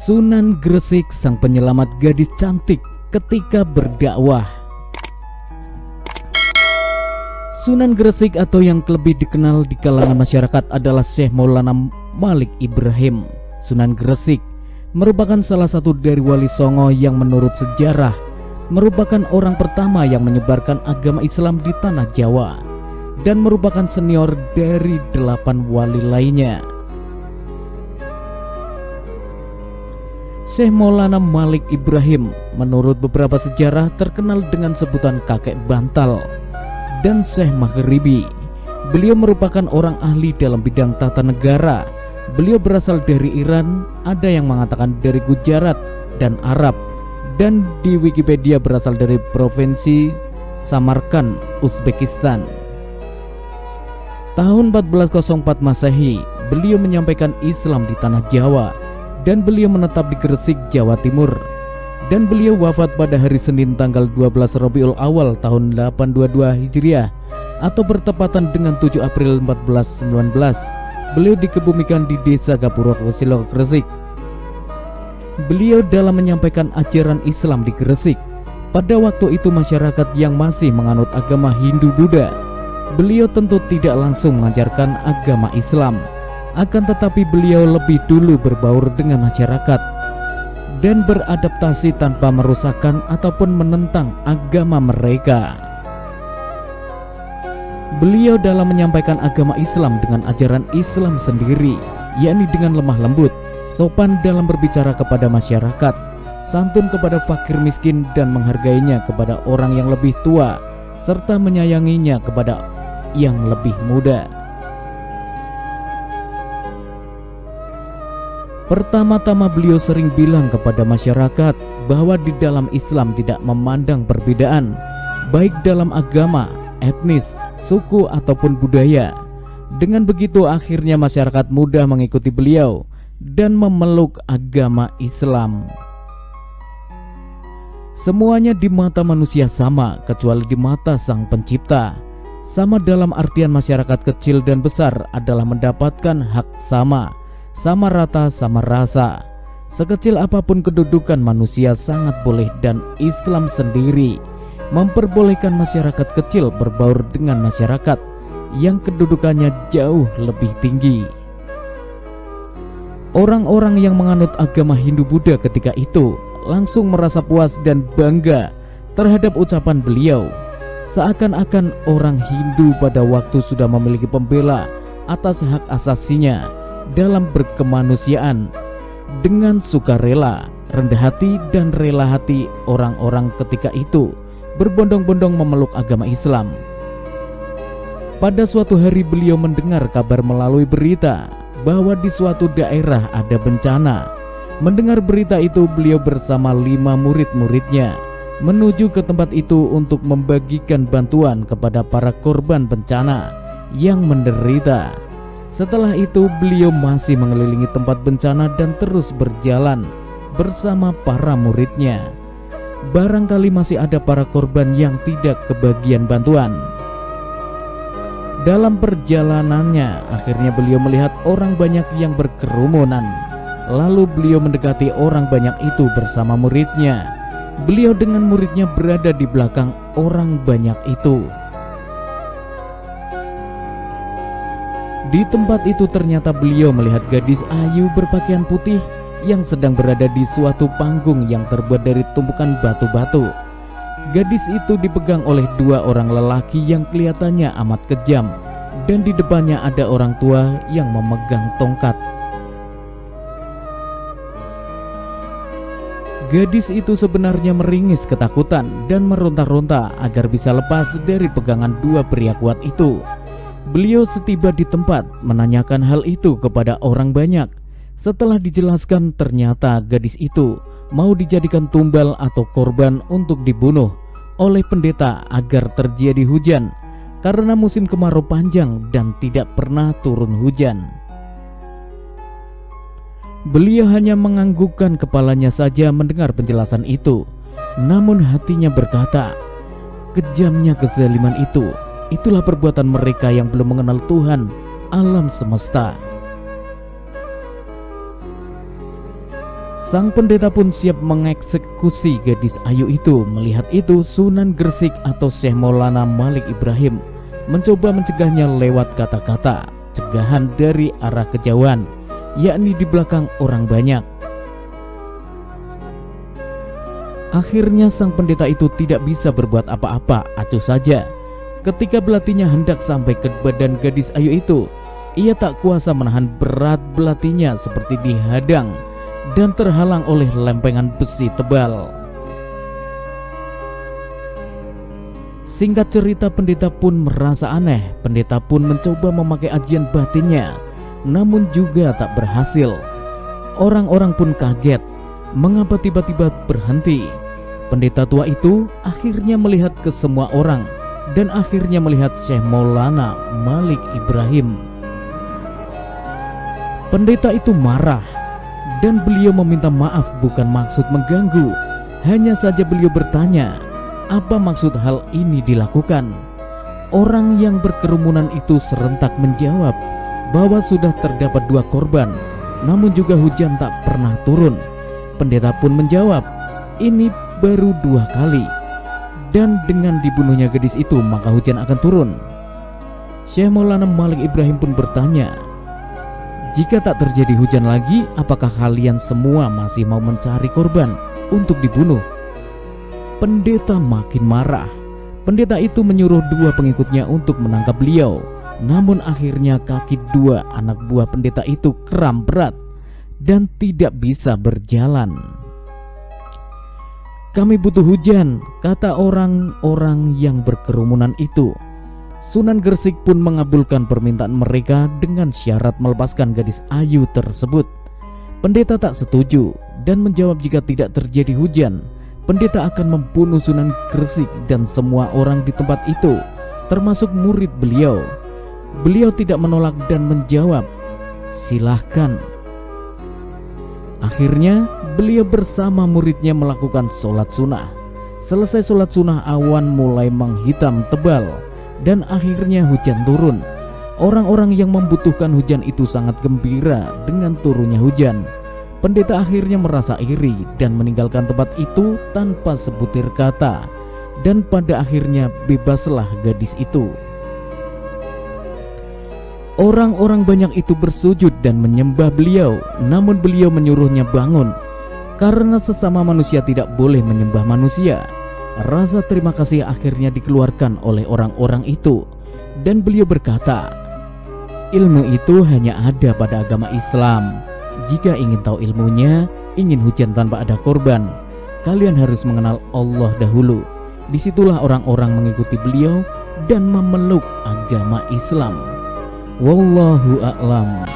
Sunan Gresik, sang penyelamat gadis cantik ketika berdakwah. Sunan Gresik atau yang lebih dikenal di kalangan masyarakat adalah Syekh Maulana Malik Ibrahim. Sunan Gresik merupakan salah satu dari wali songo yang menurut sejarah merupakan orang pertama yang menyebarkan agama Islam di tanah Jawa dan merupakan senior dari 8 wali lainnya. Syekh Maulana Malik Ibrahim menurut beberapa sejarah terkenal dengan sebutan kakek bantal dan Syekh Maghribi. Beliau merupakan orang ahli dalam bidang tata negara. Beliau berasal dari Iran, ada yang mengatakan dari Gujarat dan Arab, dan di Wikipedia berasal dari provinsi Samarkand, Uzbekistan. Tahun 1404 Masehi, beliau menyampaikan Islam di tanah Jawa dan beliau menetap di Gresik, Jawa Timur. Dan beliau wafat pada hari Senin tanggal 12 Rabiul Awal tahun 822 Hijriah atau bertepatan dengan 7 April 1419. Beliau dikebumikan di Desa Gapura Kusilo, Gresik. Beliau dalam menyampaikan ajaran Islam di Gresik. Pada waktu itu masyarakat yang masih menganut agama Hindu-Buddha. Beliau tentu tidak langsung mengajarkan agama Islam, akan tetapi beliau lebih dulu berbaur dengan masyarakat dan beradaptasi tanpa merusakkan ataupun menentang agama mereka. Beliau dalam menyampaikan agama Islam dengan ajaran Islam sendiri, yakni dengan lemah lembut, sopan dalam berbicara kepada masyarakat, santun kepada fakir miskin dan menghargainya kepada orang yang lebih tua, serta menyayanginya kepada yang lebih muda. Pertama-tama beliau sering bilang kepada masyarakat bahwa di dalam Islam tidak memandang perbedaan, baik dalam agama, etnis, suku ataupun budaya. Dengan begitu akhirnya masyarakat mudah mengikuti beliau dan memeluk agama Islam. Semuanya di mata manusia sama kecuali di mata Sang Pencipta. Sama dalam artian masyarakat kecil dan besar adalah mendapatkan hak sama, sama rata, sama rasa. Sekecil apapun kedudukan manusia sangat boleh, dan Islam sendiri memperbolehkan masyarakat kecil berbaur dengan masyarakat yang kedudukannya jauh lebih tinggi. Orang-orang yang menganut agama Hindu-Buddha ketika itu langsung merasa puas dan bangga terhadap ucapan beliau. Seakan-akan orang Hindu pada waktu sudah memiliki pembela atas hak asasinya dalam berkemanusiaan. Dengan sukarela, rendah hati dan rela hati orang-orang ketika itu berbondong-bondong memeluk agama Islam. Pada suatu hari beliau mendengar kabar melalui berita bahwa di suatu daerah ada bencana. Mendengar berita itu, beliau bersama 5 murid-muridnya menuju ke tempat itu untuk membagikan bantuan kepada para korban bencana yang menderita. Setelah itu beliau masih mengelilingi tempat bencana dan terus berjalan bersama para muridnya. Barangkali masih ada para korban yang tidak kebagian bantuan. Dalam perjalanannya akhirnya beliau melihat orang banyak yang berkerumunan. Lalu beliau mendekati orang banyak itu bersama muridnya. Beliau dengan muridnya berada di belakang orang banyak itu. Di tempat itu ternyata beliau melihat gadis ayu berpakaian putih yang sedang berada di suatu panggung yang terbuat dari tumpukan batu-batu. Gadis itu dipegang oleh 2 orang lelaki yang kelihatannya amat kejam, dan di depannya ada orang tua yang memegang tongkat. Gadis itu sebenarnya meringis ketakutan dan meronta-ronta agar bisa lepas dari pegangan 2 pria kuat itu. Beliau setiba di tempat menanyakan hal itu kepada orang banyak. Setelah dijelaskan, ternyata gadis itu mau dijadikan tumbal atau korban untuk dibunuh oleh pendeta agar terjadi hujan, karena musim kemarau panjang dan tidak pernah turun hujan. Beliau hanya menganggukkan kepalanya saja mendengar penjelasan itu. Namun hatinya berkata, kejamnya kezaliman itu, itulah perbuatan mereka yang belum mengenal Tuhan alam semesta. Sang pendeta pun siap mengeksekusi gadis ayu itu. Melihat itu, Sunan Gresik atau Syekh Maulana Malik Ibrahim mencoba mencegahnya lewat kata-kata cegahan dari arah kejauhan, yakni di belakang orang banyak. Akhirnya sang pendeta itu tidak bisa berbuat apa-apa, acuh saja. Ketika belatinya hendak sampai ke badan gadis ayu itu, ia tak kuasa menahan berat belatinya seperti dihadang dan terhalang oleh lempengan besi tebal. Singkat cerita, pendeta pun merasa aneh. Pendeta pun mencoba memakai ajian batinnya, namun juga tak berhasil. Orang-orang pun kaget, mengapa tiba-tiba berhenti. Pendeta tua itu akhirnya melihat ke semua orang dan akhirnya melihat Syekh Maulana Malik Ibrahim. Pendeta itu marah dan beliau meminta maaf, bukan maksud mengganggu. Hanya saja beliau bertanya, apa maksud hal ini dilakukan? Orang yang berkerumunan itu serentak menjawab bahwa sudah terdapat 2 korban, namun juga hujan tak pernah turun. Pendeta pun menjawab, ini baru 2 kali, dan dengan dibunuhnya gadis itu maka hujan akan turun. Syekh Maulana Malik Ibrahim pun bertanya, jika tak terjadi hujan lagi, apakah kalian semua masih mau mencari korban untuk dibunuh? Pendeta makin marah. Pendeta itu menyuruh 2 pengikutnya untuk menangkap beliau. Namun akhirnya kaki 2 anak buah pendeta itu kram berat dan tidak bisa berjalan. Kami butuh hujan, kata orang-orang yang berkerumunan itu. Sunan Gresik pun mengabulkan permintaan mereka dengan syarat melepaskan gadis ayu tersebut. Pendeta tak setuju dan menjawab jika tidak terjadi hujan, pendeta akan membunuh Sunan Gresik dan semua orang di tempat itu, termasuk murid beliau. Beliau tidak menolak dan menjawab, silahkan. Akhirnya beliau bersama muridnya melakukan sholat sunnah. Selesai sholat sunnah, awan mulai menghitam tebal dan akhirnya hujan turun. Orang-orang yang membutuhkan hujan itu sangat gembira dengan turunnya hujan. Pendeta akhirnya merasa iri dan meninggalkan tempat itu tanpa sebutir kata. Dan pada akhirnya bebaslah gadis itu. Orang-orang banyak itu bersujud dan menyembah beliau, namun beliau menyuruhnya bangun, karena sesama manusia tidak boleh menyembah manusia. Rasa terima kasih akhirnya dikeluarkan oleh orang-orang itu, dan beliau berkata, ilmu itu hanya ada pada agama Islam. Jika ingin tahu ilmunya, ingin hujan tanpa ada korban, kalian harus mengenal Allah dahulu. Disitulah orang-orang mengikuti beliau dan memeluk agama Islam. Wallahu a'lam.